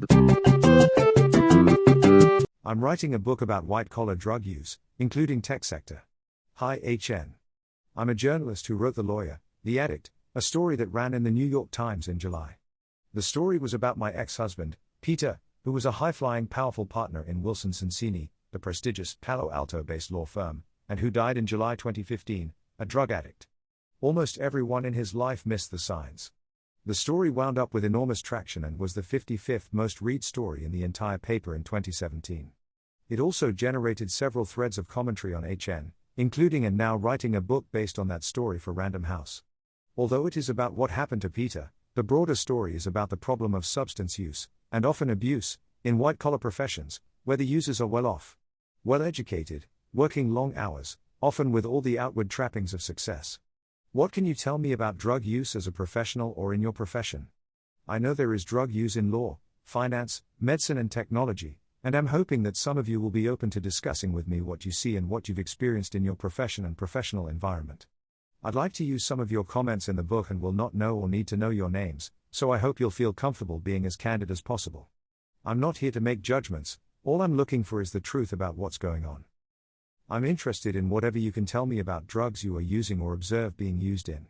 I'm writing a book about white-collar drug use, including tech sector. Hi HN. I'm a journalist who wrote The Lawyer, The Addict, a story that ran in the New York Times in July. The story was about my ex-husband, Peter, who was a high-flying powerful partner in Wilson Sonsini, the prestigious Palo Alto-based law firm, and who died in July 2015, a drug addict. Almost everyone in his life missed the signs. The story wound up with enormous traction and was the 55th most read story in the entire paper in 2017. It also generated several threads of commentary on HN, including and now writing a book based on that story for Random House. Although it is about what happened to Peter, the broader story is about the problem of substance use, and often abuse, in white-collar professions, where the users are well-off, well-educated, working long hours, often with all the outward trappings of success. What can you tell me about drug use as a professional or in your profession? I know there is drug use in law, finance, medicine and technology, and I'm hoping that some of you will be open to discussing with me what you see and what you've experienced in your profession and professional environment. I'd like to use some of your comments in the book and will not know or need to know your names, so I hope you'll feel comfortable being as candid as possible. I'm not here to make judgments, all I'm looking for is the truth about what's going on. I'm interested in whatever you can tell me about drugs you are using or observe being used in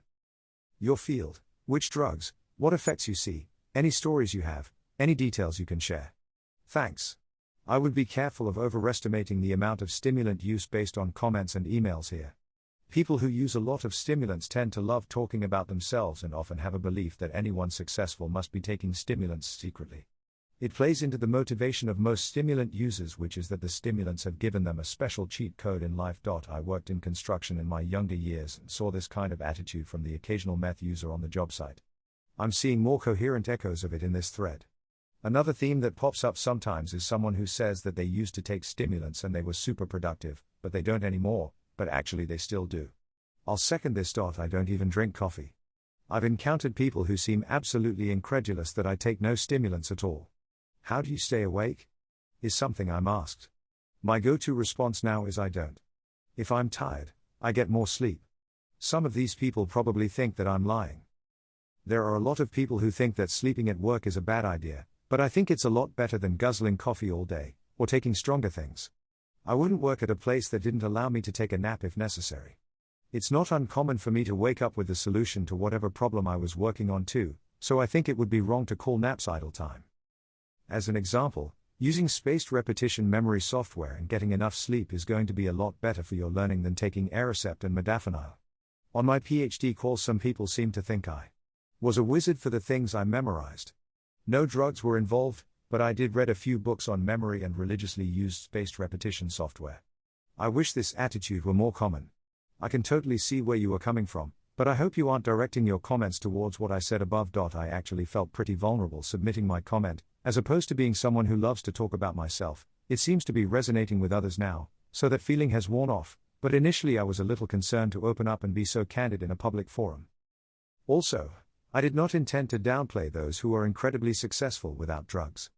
your field. Which drugs, what effects you see, any stories you have, any details you can share. Thanks. I would be careful of overestimating the amount of stimulant use based on comments and emails here. People who use a lot of stimulants tend to love talking about themselves and often have a belief that anyone successful must be taking stimulants secretly. It plays into the motivation of most stimulant users, which is that the stimulants have given them a special cheat code in life. I worked in construction in my younger years and saw this kind of attitude from the occasional meth user on the job site. I'm seeing more coherent echoes of it in this thread. Another theme that pops up sometimes is someone who says that they used to take stimulants and they were super productive, but they don't anymore, but actually they still do. I'll second this. I don't even drink coffee. I've encountered people who seem absolutely incredulous that I take no stimulants at all. How do you stay awake? Is something I'm asked. My go-to response now is I don't. If I'm tired, I get more sleep. Some of these people probably think that I'm lying. There are a lot of people who think that sleeping at work is a bad idea, but I think it's a lot better than guzzling coffee all day, or taking stronger things. I wouldn't work at a place that didn't allow me to take a nap if necessary. It's not uncommon for me to wake up with the solution to whatever problem I was working on too, so I think it would be wrong to call naps idle time. As an example, using spaced repetition memory software and getting enough sleep is going to be a lot better for your learning than taking Aricept and modafinil. On my PhD calls, some people seem to think I was a wizard for the things I memorized. No drugs were involved, but I did read a few books on memory and religiously used spaced repetition software. I wish this attitude were more common. I can totally see where you are coming from, but I hope you aren't directing your comments towards what I said above. I actually felt pretty vulnerable submitting my comment, as opposed to being someone who loves to talk about myself. It seems to be resonating with others now, so that feeling has worn off, but initially I was a little concerned to open up and be so candid in a public forum. Also, I did not intend to downplay those who are incredibly successful without drugs.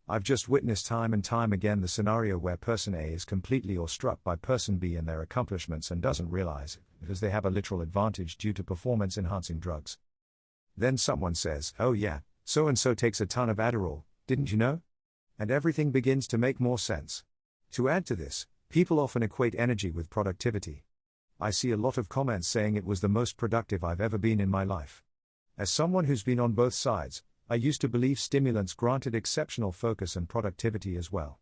I've just witnessed time and time again the scenario where person A is completely awestruck by person B and their accomplishments and doesn't realize it, because they have a literal advantage due to performance-enhancing drugs. Then someone says, "Oh yeah, so-and-so takes a ton of Adderall, didn't you know?" And everything begins to make more sense. To add to this, people often equate energy with productivity. I see a lot of comments saying it was the most productive I've ever been in my life. As someone who's been on both sides, I used to believe stimulants granted exceptional focus and productivity as well.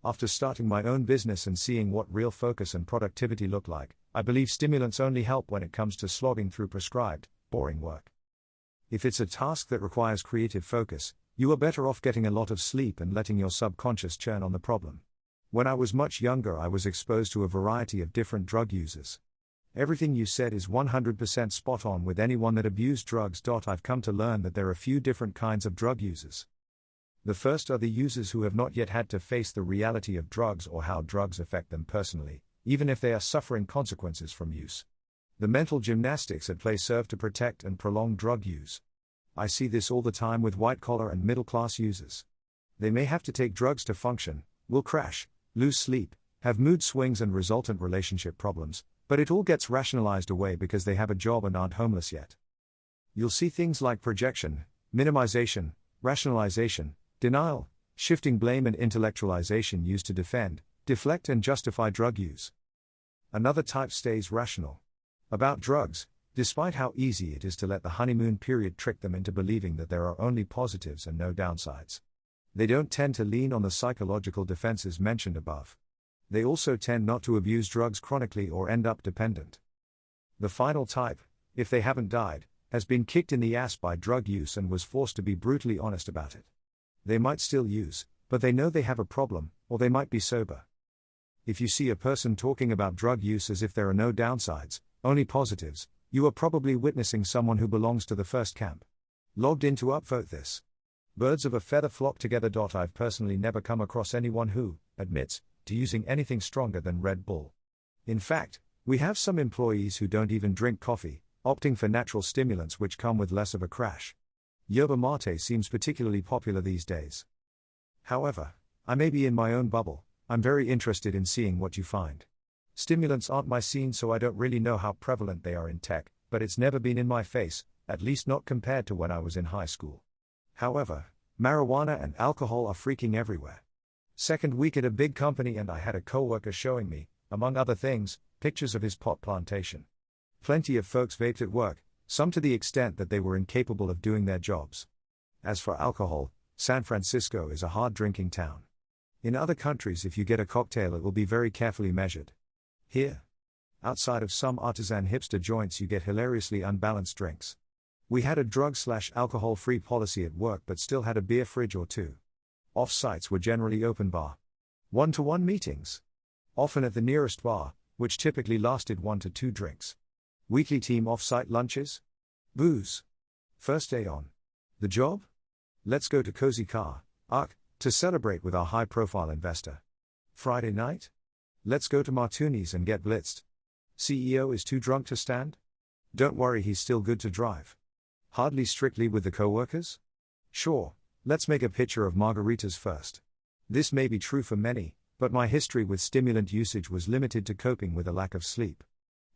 After starting my own business and seeing what real focus and productivity look like, I believe stimulants only help when it comes to slogging through prescribed, boring work. If it's a task that requires creative focus, you are better off getting a lot of sleep and letting your subconscious churn on the problem. When I was much younger, I was exposed to a variety of different drug users. Everything you said is 100% spot on with anyone that abused drugs. I've come to learn that there are a few different kinds of drug users. The first are the users who have not yet had to face the reality of drugs or how drugs affect them personally, even if they are suffering consequences from use. The mental gymnastics at play serve to protect and prolong drug use. I see this all the time with white-collar and middle-class users. They may have to take drugs to function, will crash, lose sleep, have mood swings and resultant relationship problems, but it all gets rationalized away because they have a job and aren't homeless yet. You'll see things like projection, minimization, rationalization, Denial, shifting blame and intellectualization used to defend, deflect and justify drug use. Another type stays rational. About drugs, despite how easy it is to let the honeymoon period trick them into believing that there are only positives and no downsides. They don't tend to lean on the psychological defenses mentioned above. They also tend not to abuse drugs chronically or end up dependent. The final type, if they haven't died, has been kicked in the ass by drug use and was forced to be brutally honest about it. They might still use, but they know they have a problem, or they might be sober. If you see a person talking about drug use as if there are no downsides, only positives, you are probably witnessing someone who belongs to the first camp. Logged in to upvote this. Birds of a feather flock together. I've personally never come across anyone who admits to using anything stronger than Red Bull. In fact, we have some employees who don't even drink coffee, opting for natural stimulants which come with less of a crash. Yerba mate seems particularly popular these days. However, I may be in my own bubble. I'm very interested in seeing what you find. Stimulants aren't my scene, so I don't really know how prevalent they are in tech, but it's never been in my face, at least not compared to when I was in high school. However, marijuana and alcohol are freaking everywhere. Second week at a big company and I had a coworker showing me, among other things, pictures of his pot plantation. Plenty of folks vaped at work, some to the extent that they were incapable of doing their jobs. As for alcohol, San Francisco is a hard drinking town. In other countries, if you get a cocktail, it will be very carefully measured. Here, outside of some artisan hipster joints, you get hilariously unbalanced drinks. We had a drug/alcohol-free policy at work but still had a beer fridge or two. Off-sites were generally open bar. One-to-one meetings. Often at the nearest bar, which typically lasted 1 to 2 drinks. Weekly team off-site lunches. Booze. First day on the job? Let's go to Cozy Car, to celebrate with our high-profile investor. Friday night? Let's go to Martuni's and get blitzed. CEO is too drunk to stand? Don't worry, he's still good to drive. Hardly strictly with the co-workers? Sure, let's make a picture of margaritas first. This may be true for many, but my history with stimulant usage was limited to coping with a lack of sleep.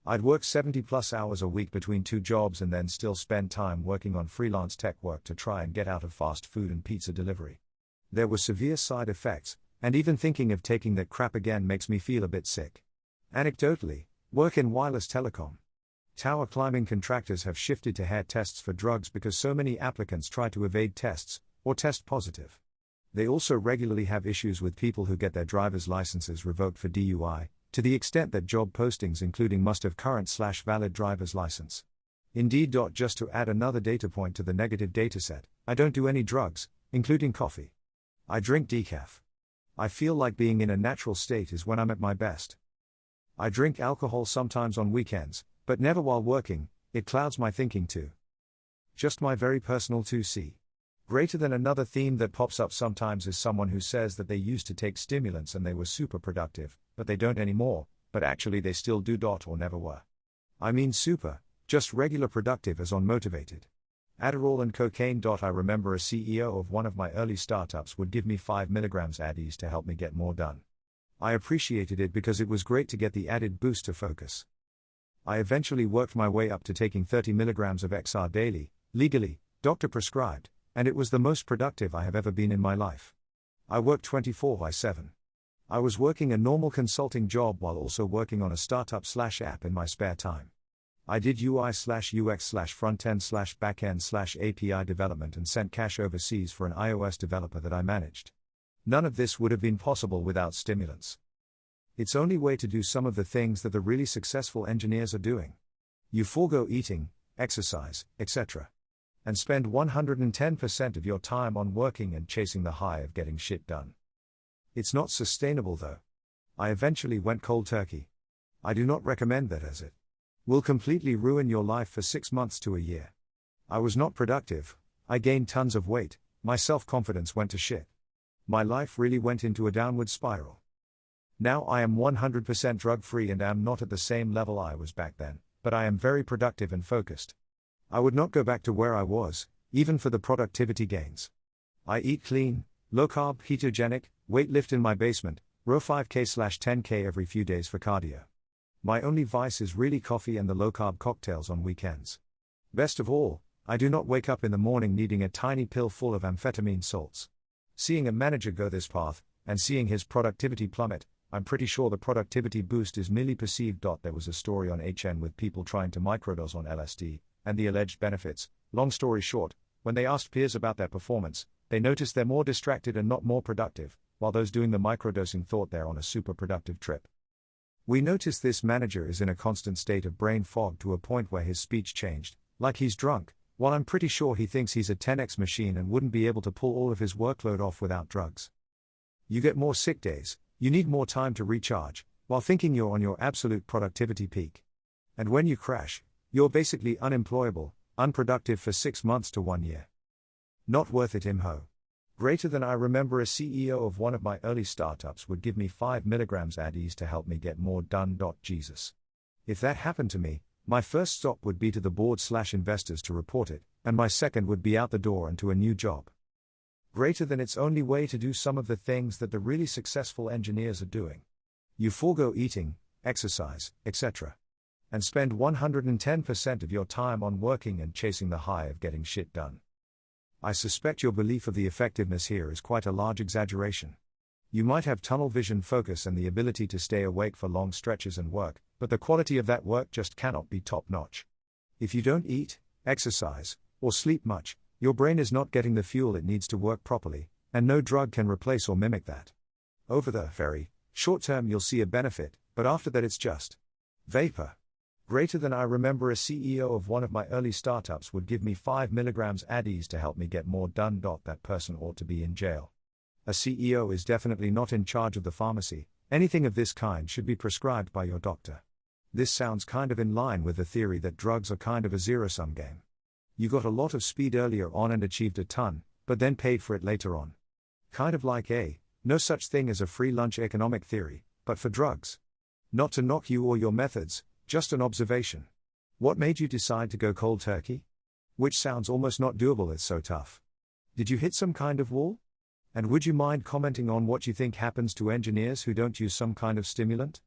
I'd work 70+ hours a week between 2 jobs and then still spend time working on freelance tech work to try and get out of fast food and pizza delivery. There were severe side effects, and even thinking of taking that crap again makes me feel a bit sick. Anecdotally, work in wireless telecom. Tower climbing contractors have shifted to hair tests for drugs because so many applicants try to evade tests, or test positive. They also regularly have issues with people who get their driver's licenses revoked for DUI, to the extent that job postings including must have current/valid driver's license. Indeed. Just to add another data point to the negative dataset, I don't do any drugs, including coffee. I drink decaf. I feel like being in a natural state is when I'm at my best. I drink alcohol sometimes on weekends, but never while working. It clouds my thinking too. Just my very personal 2C. Greater than another theme that pops up sometimes is someone who says that they used to take stimulants and they were super productive, but they don't anymore, but actually they still do. Or never were. I mean super, just regular productive as on motivated. Adderall and cocaine. I remember a CEO of one of my early startups would give me 5 mg Addies to help me get more done. I appreciated it because it was great to get the added boost to focus. I eventually worked my way up to taking 30 mg of XR daily, legally, doctor prescribed, and it was the most productive I have ever been in my life. I worked 24/7. I was working a normal consulting job while also working on a startup/app in my spare time. I did UI/UX/frontend/backend/API development and sent cash overseas for an iOS developer that I managed. None of this would have been possible without stimulants. It's only way to do some of the things that the really successful engineers are doing. You forego eating, exercise, etc. and spend 110% of your time on working and chasing the high of getting shit done. It's not sustainable though. I eventually went cold turkey. I do not recommend that, as it will completely ruin your life for 6 months to a year. I was not productive, I gained tons of weight, my self-confidence went to shit. My life really went into a downward spiral. Now I am 100% drug-free and am not at the same level I was back then, but I am very productive and focused. I would not go back to where I was, even for the productivity gains. I eat clean, low-carb, ketogenic, weight-lift in my basement, row 5K/10K every few days for cardio. My only vice is really coffee and the low-carb cocktails on weekends. Best of all, I do not wake up in the morning needing a tiny pill full of amphetamine salts. Seeing a manager go this path, and seeing his productivity plummet, I'm pretty sure the productivity boost is merely perceived. There was a story on HN with people trying to microdose on LSD, and the alleged benefits. Long story short, when they asked peers about their performance, they noticed they're more distracted and not more productive, while those doing the microdosing thought they're on a super productive trip. We notice this manager is in a constant state of brain fog to a point where his speech changed, like he's drunk, while I'm pretty sure he thinks he's a 10x machine and wouldn't be able to pull all of his workload off without drugs. You get more sick days, you need more time to recharge, while thinking you're on your absolute productivity peak. And when you crash, you're basically unemployable, unproductive for 6 months to 1 year. Not worth it, imho. Greater than I remember a CEO of one of my early startups would give me 5 milligrams ADs to help me get more done. Jesus. If that happened to me, my first stop would be to the board/investors to report it, and my second would be out the door and to a new job. Greater than it's only way to do some of the things that the really successful engineers are doing. You forego eating, exercise, etc. and spend 110% of your time on working and chasing the high of getting shit done. I suspect your belief of the effectiveness here is quite a large exaggeration. You might have tunnel vision focus and the ability to stay awake for long stretches and work, but the quality of that work just cannot be top-notch. If you don't eat, exercise, or sleep much, your brain is not getting the fuel it needs to work properly, and no drug can replace or mimic that. Over the very short term you'll see a benefit, but after that it's just vapor. Greater than I remember a CEO of one of my early startups would give me 5 milligrams ADs to help me get more done. That person ought to be in jail. A CEO is definitely not in charge of the pharmacy. Anything of this kind should be prescribed by your doctor. This sounds kind of in line with the theory that drugs are kind of a zero-sum game. You got a lot of speed earlier on and achieved a ton, but then paid for it later on. Kind of like no such thing as a free lunch economic theory, but for drugs. Not to knock you or your methods, just an observation. What made you decide to go cold turkey? Which sounds almost not doable, it's so tough. Did you hit some kind of wall? And would you mind commenting on what you think happens to engineers who don't use some kind of stimulant?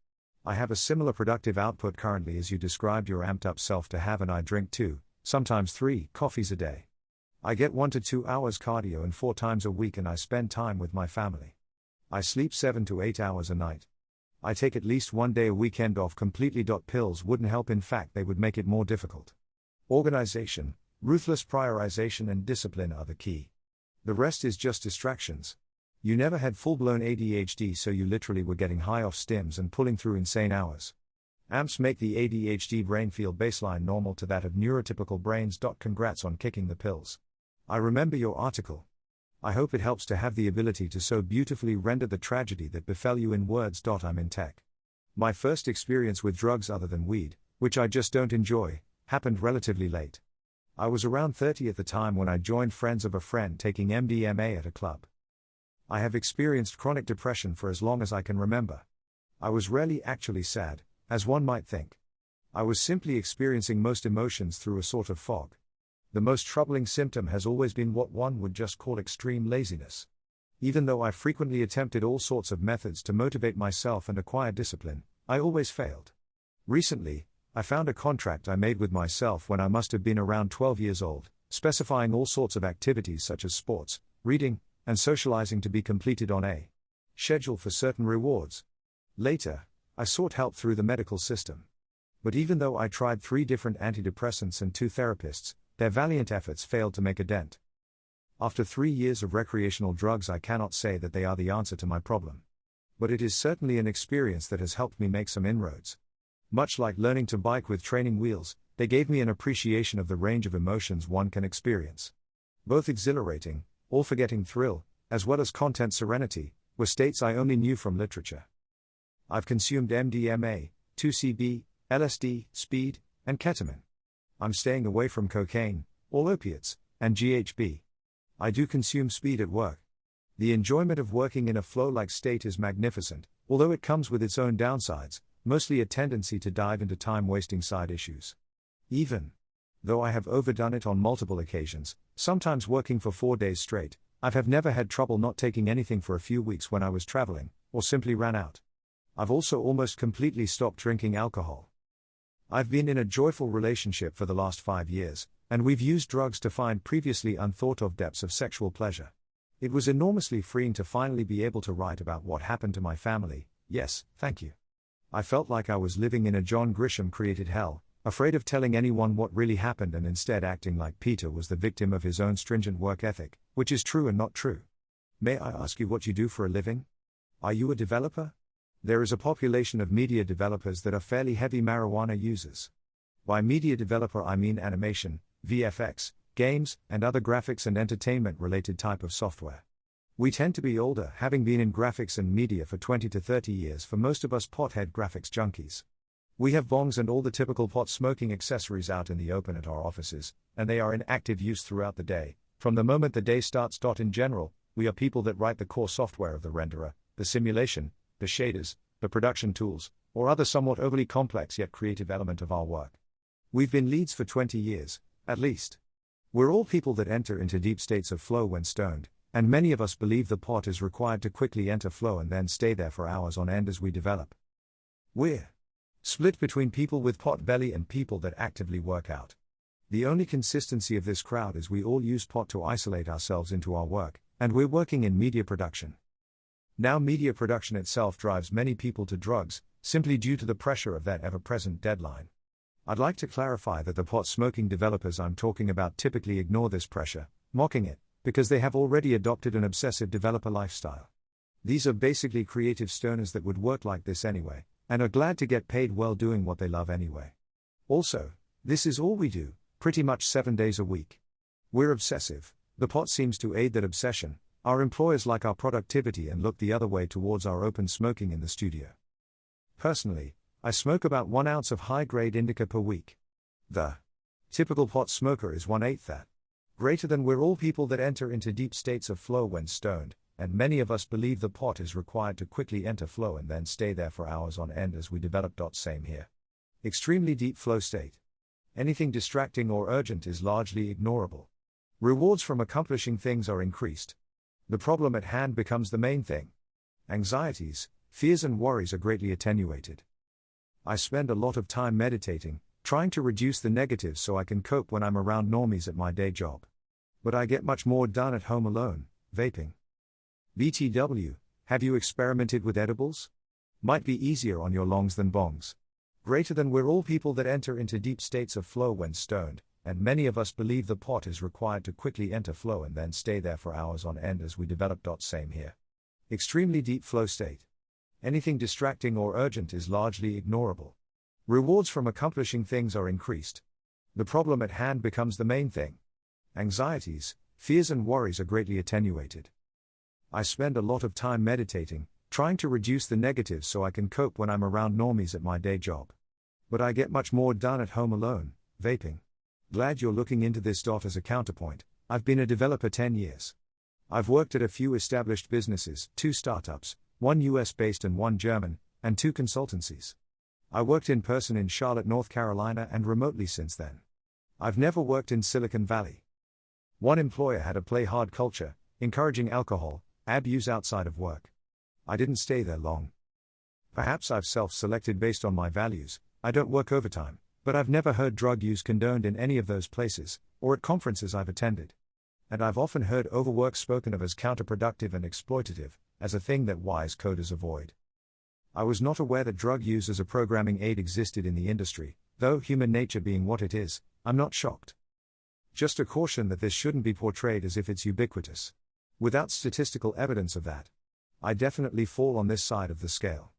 I have a similar productive output currently as you described your amped up self to have, and I drink 2, sometimes 3, coffees a day. I get 1 to 2 hours cardio and 4 times a week, and I spend time with my family. I sleep 7 to 8 hours a night. I take at least 1 day a weekend off completely. Pills wouldn't help, in fact they would make it more difficult. Organization, ruthless prioritization and discipline are the key. The rest is just distractions. You never had full-blown ADHD, so you literally were getting high off stims and pulling through insane hours. Amps make the ADHD brain feel baseline normal to that of neurotypical brains. Congrats on kicking the pills. I remember your article. I hope it helps to have the ability to so beautifully render the tragedy that befell you in words. I'm in tech. My first experience with drugs other than weed, which I just don't enjoy, happened relatively late. I was around 30 at the time when I joined friends of a friend taking MDMA at a club. I have experienced chronic depression for as long as I can remember. I was rarely actually sad, as one might think. I was simply experiencing most emotions through a sort of fog. The most troubling symptom has always been what one would just call extreme laziness. Even though I frequently attempted all sorts of methods to motivate myself and acquire discipline, I always failed. Recently, I found a contract I made with myself when I must have been around 12 years old, specifying all sorts of activities such as sports, reading, and socializing to be completed on a schedule for certain rewards. Later, I sought help through the medical system. But even though I tried 3 different antidepressants and 2 therapists, their valiant efforts failed to make a dent. After 3 years of recreational drugs, I cannot say that they are the answer to my problem. But it is certainly an experience that has helped me make some inroads. Much like learning to bike with training wheels, they gave me an appreciation of the range of emotions one can experience. Both exhilarating, all-forgetting thrill, as well as content serenity, were states I only knew from literature. I've consumed MDMA, 2CB, LSD, speed, and ketamine. I'm staying away from cocaine, all opiates, and GHB. I do consume speed at work. The enjoyment of working in a flow-like state is magnificent, although it comes with its own downsides, mostly a tendency to dive into time-wasting side issues. Even though I have overdone it on multiple occasions, sometimes working for 4 days straight, I have never had trouble not taking anything for a few weeks when I was traveling, or simply ran out. I've also almost completely stopped drinking alcohol. I've been in a joyful relationship for the last 5 years, and we've used drugs to find previously unthought of depths of sexual pleasure. It was enormously freeing to finally be able to write about what happened to my family. Yes, thank you. I felt like I was living in a John Grisham created hell, afraid of telling anyone what really happened and instead acting like Peter was the victim of his own stringent work ethic, which is true and not true. May I ask you what you do for a living? Are you a developer? There is a population of media developers that are fairly heavy marijuana users. By media developer I mean animation, VFX, games, and other graphics and entertainment related type of software. We tend to be older, having been in graphics and media for 20 to 30 years for most of us pothead graphics junkies. We have bongs and all the typical pot smoking accessories out in the open at our offices, and they are in active use throughout the day, from the moment the day starts. In general, we are people that write the core software of the renderer, the simulation, the shaders, the production tools, or other somewhat overly complex yet creative element of our work. We've been leads for 20 years, at least. We're all people that enter into deep states of flow when stoned, and many of us believe the pot is required to quickly enter flow and then stay there for hours on end as we develop. We're split between people with pot belly and people that actively work out. The only consistency of this crowd is we all use pot to isolate ourselves into our work, and we're working in media production. Now media production itself drives many people to drugs, simply due to the pressure of that ever-present deadline. I'd like to clarify that the pot smoking developers I'm talking about typically ignore this pressure, mocking it, because they have already adopted an obsessive developer lifestyle. These are basically creative stoners that would work like this anyway, and are glad to get paid well doing what they love anyway. Also, this is all we do, pretty much 7 days a week. We're obsessive. The pot seems to aid that obsession. Our employers like our productivity and look the other way towards our open smoking in the studio. Personally, I smoke about 1 ounce of high-grade indica per week. The typical pot smoker is 1/8 that. Greater than. We're all people that enter into deep states of flow when stoned, and many of us believe the pot is required to quickly enter flow and then stay there for hours on end as we develop. Same here. Extremely deep flow state. Anything distracting or urgent is largely ignorable. Rewards from accomplishing things are increased. The problem at hand becomes the main thing. Anxieties, fears and worries are greatly attenuated. I spend a lot of time meditating, trying to reduce the negatives so I can cope when I'm around normies at my day job. But I get much more done at home alone, vaping. BTW, have you experimented with edibles? Might be easier on your longs than bongs. Greater than. We're all people that enter into deep states of flow when stoned, and many of us believe the pot is required to quickly enter flow and then stay there for hours on end as we develop. Same here. Extremely deep flow state. Anything distracting or urgent is largely ignorable. Rewards from accomplishing things are increased. The problem at hand becomes the main thing. Anxieties, fears and worries are greatly attenuated. I spend a lot of time meditating, trying to reduce the negatives so I can cope when I'm around normies at my day job. But I get much more done at home alone, vaping. Glad you're looking into this. As a counterpoint, I've been a developer 10 years. I've worked at a few established businesses, 2 startups, 1 US-based and 1 German, and 2 consultancies. I worked in person in Charlotte, North Carolina and remotely since then. I've never worked in Silicon Valley. One employer had a play hard culture, encouraging alcohol abuse outside of work. I didn't stay there long. Perhaps I've self-selected based on my values. I don't work overtime, but I've never heard drug use condoned in any of those places, or at conferences I've attended. And I've often heard overwork spoken of as counterproductive and exploitative, as a thing that wise coders avoid. I was not aware that drug use as a programming aid existed in the industry, though human nature being what it is, I'm not shocked. Just a caution that this shouldn't be portrayed as if it's ubiquitous. Without statistical evidence of that, I definitely fall on this side of the scale.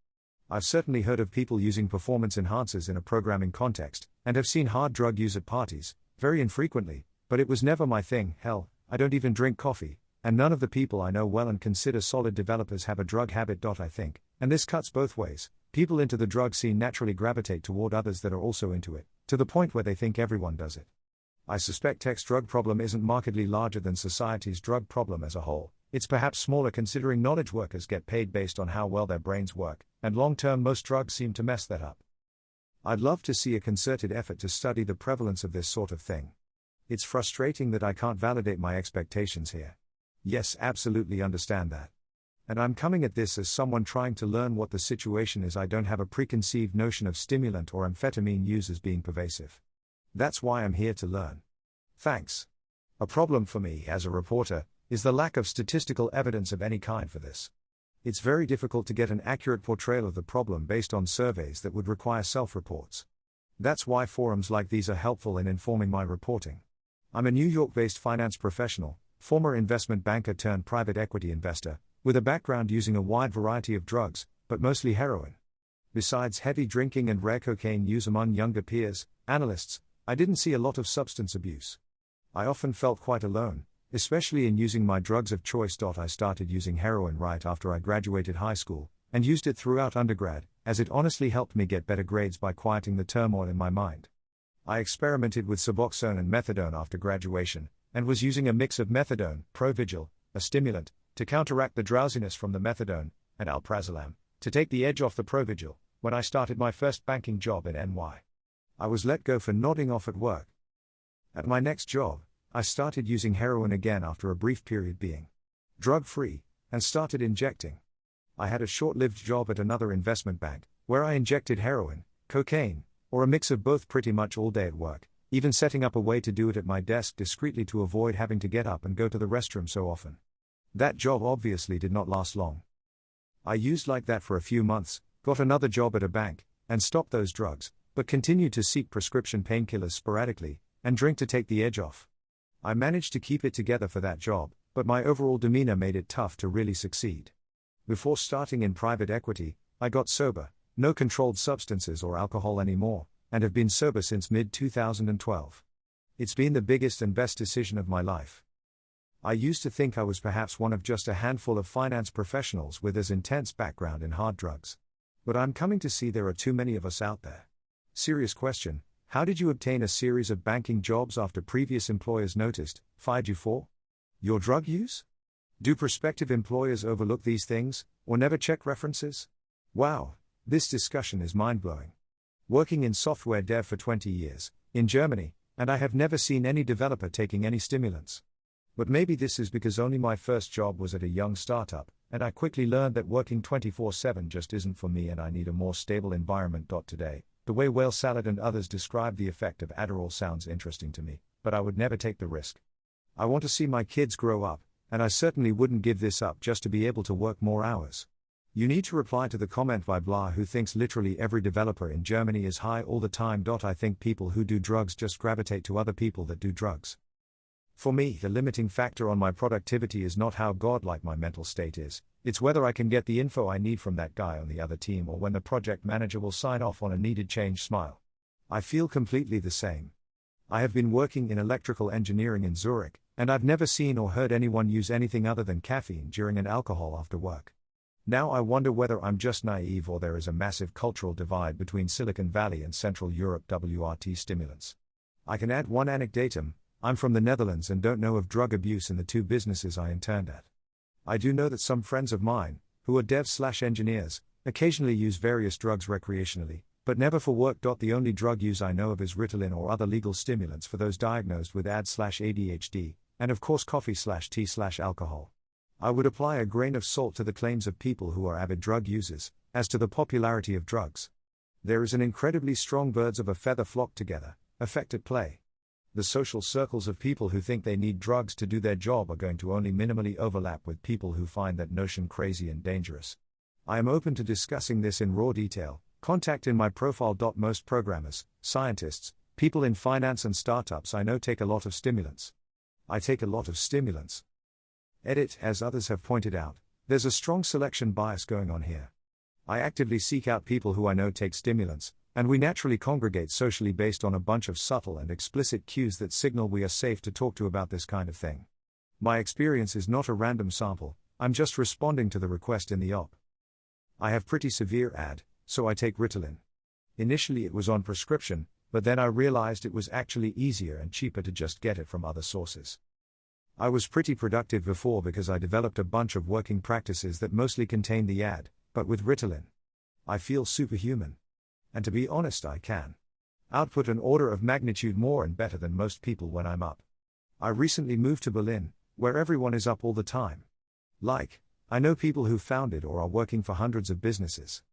I've certainly heard of people using performance enhancers in a programming context, and have seen hard drug use at parties, very infrequently, but it was never my thing. Hell, I don't even drink coffee, and none of the people I know well and consider solid developers have a drug habit. I think, and this cuts both ways, people into the drug scene naturally gravitate toward others that are also into it, to the point where they think everyone does it. I suspect tech's drug problem isn't markedly larger than society's drug problem as a whole. It's perhaps smaller considering knowledge workers get paid based on how well their brains work, and long-term most drugs seem to mess that up. I'd love to see a concerted effort to study the prevalence of this sort of thing. It's frustrating that I can't validate my expectations here. Yes, absolutely understand that. And I'm coming at this as someone trying to learn what the situation is. I don't have a preconceived notion of stimulant or amphetamine use as being pervasive. That's why I'm here to learn. Thanks. A problem for me as a reporter, is the lack of statistical evidence of any kind for this. It's very difficult to get an accurate portrayal of the problem based on surveys that would require self-reports. That's why forums like these are helpful in informing my reporting. I'm a New York-based finance professional, former investment banker turned private equity investor, with a background using a wide variety of drugs, but mostly heroin. Besides heavy drinking and rare cocaine use among younger peers, analysts, I didn't see a lot of substance abuse. I often felt quite alone, especially in using my drugs of choice. I started using heroin right after I graduated high school, and used it throughout undergrad, as it honestly helped me get better grades by quieting the turmoil in my mind. I experimented with Suboxone and Methadone after graduation, and was using a mix of Methadone, Provigil, a stimulant, to counteract the drowsiness from the Methadone, and Alprazolam, to take the edge off the Provigil, when I started my first banking job in NY. I was let go for nodding off at work. At my next job, I started using heroin again after a brief period being drug-free, and started injecting. I had a short-lived job at another investment bank, where I injected heroin, cocaine, or a mix of both pretty much all day at work, even setting up a way to do it at my desk discreetly to avoid having to get up and go to the restroom so often. That job obviously did not last long. I used like that for a few months, got another job at a bank, and stopped those drugs, but continued to seek prescription painkillers sporadically, and drink to take the edge off. I managed to keep it together for that job, but my overall demeanor made it tough to really succeed. Before starting in private equity, I got sober, no controlled substances or alcohol anymore, and have been sober since mid-2012. It's been the biggest and best decision of my life. I used to think I was perhaps one of just a handful of finance professionals with as intense background in hard drugs. But I'm coming to see there are too many of us out there. Serious question, how did you obtain a series of banking jobs after previous employers noticed, fired you for your drug use? Do prospective employers overlook these things, or never check references? Wow, this discussion is mind-blowing. Working in software dev for 20 years, in Germany, and I have never seen any developer taking any stimulants. But maybe this is because only my first job was at a young startup, and I quickly learned that working 24/7 just isn't for me and I need a more stable environment. Today, the way Whale Salad and others describe the effect of Adderall sounds interesting to me, but I would never take the risk. I want to see my kids grow up, and I certainly wouldn't give this up just to be able to work more hours. You need to reply to the comment by blah who thinks literally every developer in Germany is high all the time. I think people who do drugs just gravitate to other people that do drugs. For me, the limiting factor on my productivity is not how godlike my mental state is, it's whether I can get the info I need from that guy on the other team or when the project manager will sign off on a needed change. Smile. I feel completely the same. I have been working in electrical engineering in Zurich, and I've never seen or heard anyone use anything other than caffeine during and alcohol after work. Now I wonder whether I'm just naive or there is a massive cultural divide between Silicon Valley and Central Europe WRT stimulants. I can add one anecdotum. I'm from the Netherlands and don't know of drug abuse in the two businesses I interned at. I do know that some friends of mine, who are devs/engineers, occasionally use various drugs recreationally, but never for work. The only drug use I know of is Ritalin or other legal stimulants for those diagnosed with AD/ADHD, and of course coffee/tea/alcohol. I would apply a grain of salt to the claims of people who are avid drug users, as to the popularity of drugs. There is an incredibly strong birds of a feather flock together effect at play. The social circles of people who think they need drugs to do their job are going to only minimally overlap with people who find that notion crazy and dangerous. I am open to discussing this in raw detail. Contact in my profile. Most programmers, scientists, people in finance and startups I know take a lot of stimulants. I take a lot of stimulants. Edit, as others have pointed out, there's a strong selection bias going on here. I actively seek out people who I know take stimulants, and we naturally congregate socially based on a bunch of subtle and explicit cues that signal we are safe to talk to about this kind of thing. My experience is not a random sample, I'm just responding to the request in the op. I have pretty severe AD, so I take Ritalin. Initially it was on prescription, but then I realized it was actually easier and cheaper to just get it from other sources. I was pretty productive before because I developed a bunch of working practices that mostly contained the AD, but with Ritalin, I feel superhuman. And to be honest, I can output an order of magnitude more and better than most people when I'm up. I recently moved to Berlin, where everyone is up all the time. I know people who founded or are working for hundreds of businesses.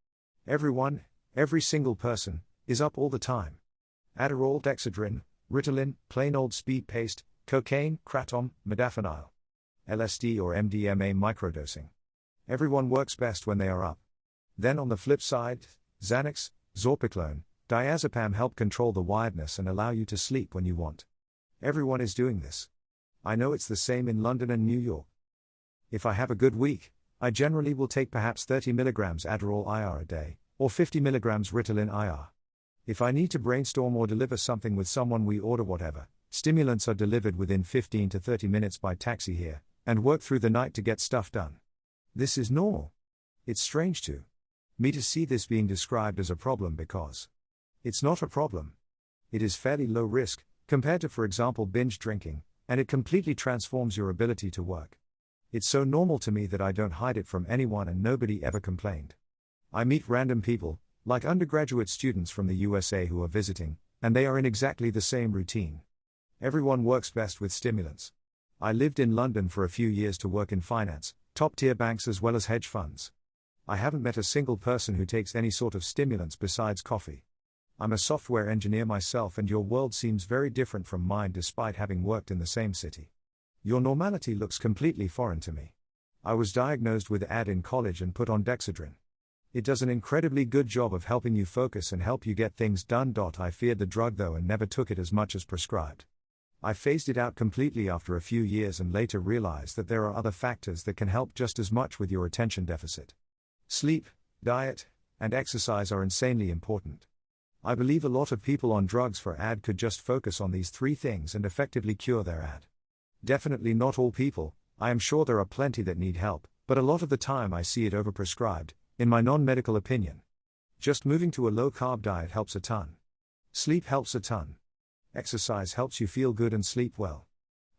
Everyone, every single person, is up all the time. Adderall, Dexedrine, Ritalin, plain old speed paste, cocaine, kratom, modafinil. LSD or MDMA microdosing. Everyone works best when they are up. Then on the flip side, Xanax, Zorpiclone, diazepam help control the wiredness and allow you to sleep when you want. Everyone is doing this. I know it's the same in London and New York. If I have a good week, I generally will take perhaps 30 mg Adderall IR a day, or 50 mg Ritalin IR. If I need to brainstorm or deliver something with someone, we order whatever. Stimulants are delivered within 15 to 30 minutes by taxi here, and work through the night to get stuff done. This is normal. It's strange to me to see this being described as a problem because it's not a problem. It is fairly low risk, compared to, for example, binge drinking, and it completely transforms your ability to work. It's so normal to me that I don't hide it from anyone and nobody ever complained. I meet random people, like undergraduate students from the USA who are visiting, and they are in exactly the same routine. Everyone works best with stimulants. I lived in London for a few years to work in finance, top-tier banks as well as hedge funds. I haven't met a single person who takes any sort of stimulants besides coffee. I'm a software engineer myself, and your world seems very different from mine despite having worked in the same city. Your normality looks completely foreign to me. I was diagnosed with AD in college and put on Dexedrine. It does an incredibly good job of helping you focus and help you get things done. I feared the drug though and never took it as much as prescribed. I phased it out completely after a few years and later realized that there are other factors that can help just as much with your attention deficit. Sleep, diet, and exercise are insanely important. I believe a lot of people on drugs for AD could just focus on these three things and effectively cure their AD. Definitely not all people. I am sure there are plenty that need help, but a lot of the time I see it overprescribed, in my non-medical opinion. Just moving to a low-carb diet helps a ton. Sleep helps a ton. Exercise helps you feel good and sleep well.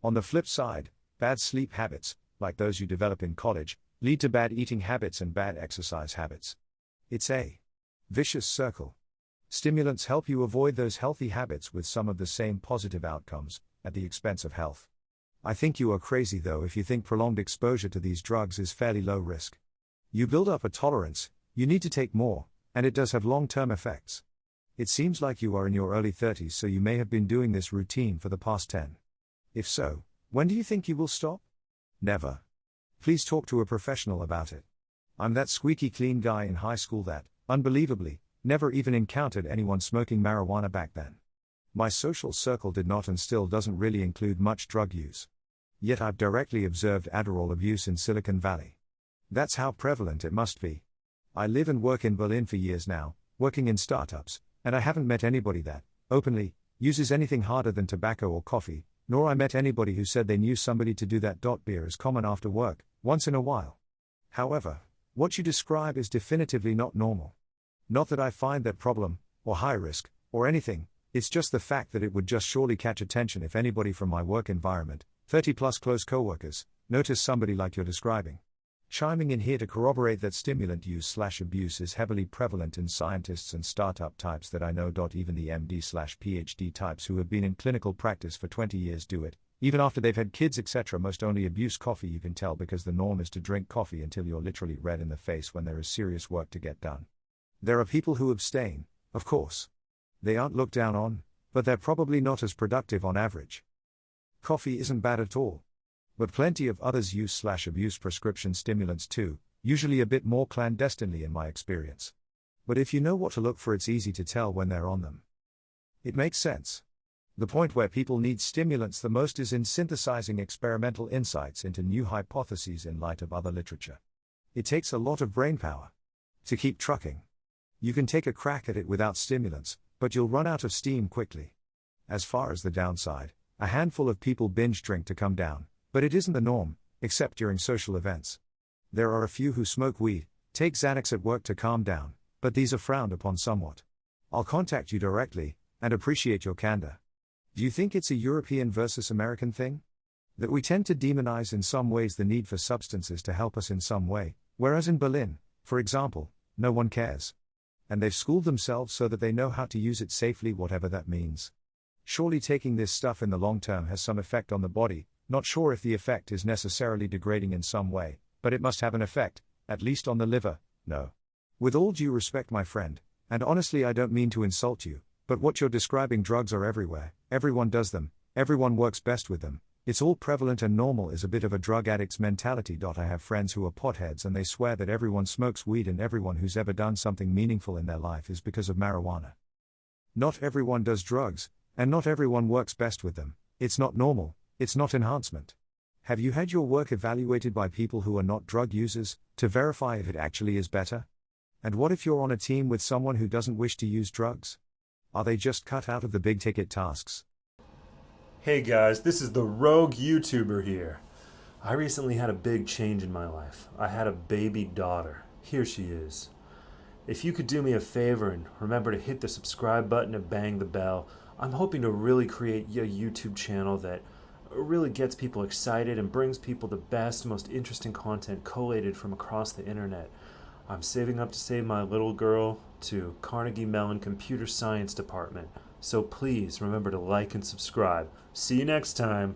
On the flip side, bad sleep habits, like those you develop in college, lead to bad eating habits and bad exercise habits. It's a vicious circle. Stimulants help you avoid those healthy habits with some of the same positive outcomes, at the expense of health. I think you are crazy though if you think prolonged exposure to these drugs is fairly low risk. You build up a tolerance, you need to take more, and it does have long-term effects. It seems like you are in your early 30s, so you may have been doing this routine for the past 10. If so, when do you think you will stop? Never. Please talk to a professional about it. I'm that squeaky clean guy in high school that, unbelievably, never even encountered anyone smoking marijuana back then. My social circle did not and still doesn't really include much drug use. Yet I've directly observed Adderall abuse in Silicon Valley. That's how prevalent it must be. I live and work in Berlin for years now, working in startups, and I haven't met anybody that, openly, uses anything harder than tobacco or coffee, nor I met anybody who said they knew somebody to do that. Beer is common after work, once in a while. However, what you describe is definitively not normal. Not that I find that problem, or high risk, or anything, it's just the fact that it would just surely catch attention if anybody from my work environment, 30 plus close coworkers, notice somebody like you're describing. Chiming in here to corroborate that stimulant use/abuse is heavily prevalent in scientists and startup types that I know. Even the MD/PhD types who have been in clinical practice for 20 years do it, even after they've had kids etc. Most only abuse coffee. You can tell because the norm is to drink coffee until you're literally red in the face when there is serious work to get done. There are people who abstain, of course. They aren't looked down on, but they're probably not as productive on average. Coffee isn't bad at all. But plenty of others use/abuse prescription stimulants too, usually a bit more clandestinely in my experience. But if you know what to look for, it's easy to tell when they're on them. It makes sense. The point where people need stimulants the most is in synthesizing experimental insights into new hypotheses in light of other literature. It takes a lot of brainpower to keep trucking. You can take a crack at it without stimulants, but you'll run out of steam quickly. As far as the downside, a handful of people binge drink to come down, but it isn't the norm, except during social events. There are a few who smoke weed, take Xanax at work to calm down, but these are frowned upon somewhat. I'll contact you directly, and appreciate your candor. Do you think it's a European versus American thing? That we tend to demonize in some ways the need for substances to help us in some way, whereas in Berlin, for example, no one cares. And they've schooled themselves so that they know how to use it safely, whatever that means. Surely taking this stuff in the long term has some effect on the body. Not sure if the effect is necessarily degrading in some way, but it must have an effect, at least on the liver, no. With all due respect, my friend, and honestly I don't mean to insult you, but what you're describing, drugs are everywhere, everyone does them, everyone works best with them, It's all prevalent and normal is a bit of a drug addict's mentality. I have friends who are potheads and they swear that everyone smokes weed and everyone who's ever done something meaningful in their life is because of marijuana. Not everyone does drugs, and not everyone works best with them. It's not normal, it's not enhancement. Have you had your work evaluated by people who are not drug users, to verify if it actually is better? And what if you're on a team with someone who doesn't wish to use drugs? Are they just cut out of the big ticket tasks? Hey guys, this is the Rogue YouTuber here. I recently had a big change in my life. I had a baby daughter. Here she is. If you could do me a favor and remember to hit the subscribe button and bang the bell, I'm hoping to really create a YouTube channel that really gets people excited and brings people the best, most interesting content collated from across the internet. I'm saving up to save my little girl to Carnegie Mellon Computer Science Department. So please remember to like and subscribe. See you next time.